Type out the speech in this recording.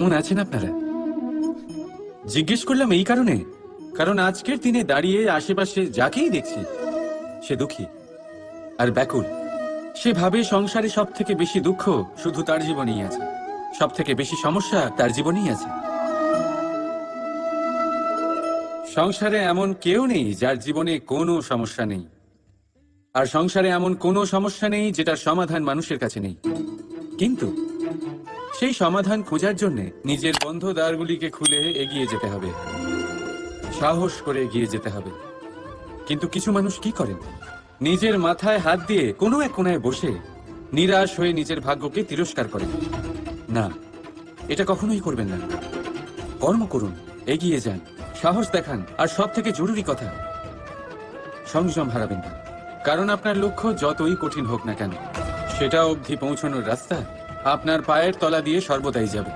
কেমন আছেন আপনারা? জিজ্ঞেস করলাম এই কারণে, কারণ আজকের দিনে দাঁড়িয়ে আশেপাশে যাকেই দেখছি সে দুঃখী আর ব্যাকুল। সে ভাবে সংসারে সব থেকে বেশি দুঃখ শুধু তার জীবনেই আছে, সব থেকে বেশি সমস্যা তার জীবনেই আছে। সংসারে এমন কেউ নেই যার জীবনে কোনো সমস্যা নেই, আর সংসারে এমন কোনো সমস্যা নেই যেটার সমাধান মানুষের কাছে নেই। কিন্তু সেই সমাধান খোঁজার জন্য নিজের বন্ধ দ্বারগুলিকে খুলে এগিয়ে যেতে হবে, সাহস করে এগিয়ে যেতে হবে। কিন্তু কিছু মানুষ কি করেন, নিজের মাথায় হাত দিয়ে কোনো এক কোনায় বসে নিরাশ হয়ে নিজের ভাগ্যকে তিরস্কার করেন। না, এটা কখনোই করবেন না। কর্ম করুন, এগিয়ে যান, সাহস দেখান, আর সব থেকে জরুরি কথা, সংযম হারাবেন না। কারণ আপনার লক্ষ্য যতই কঠিন হোক না কেন, সেটা অবধি পৌঁছানোর রাস্তা আপনার পায়ের তলা দিয়ে সর্বদাই যাবে।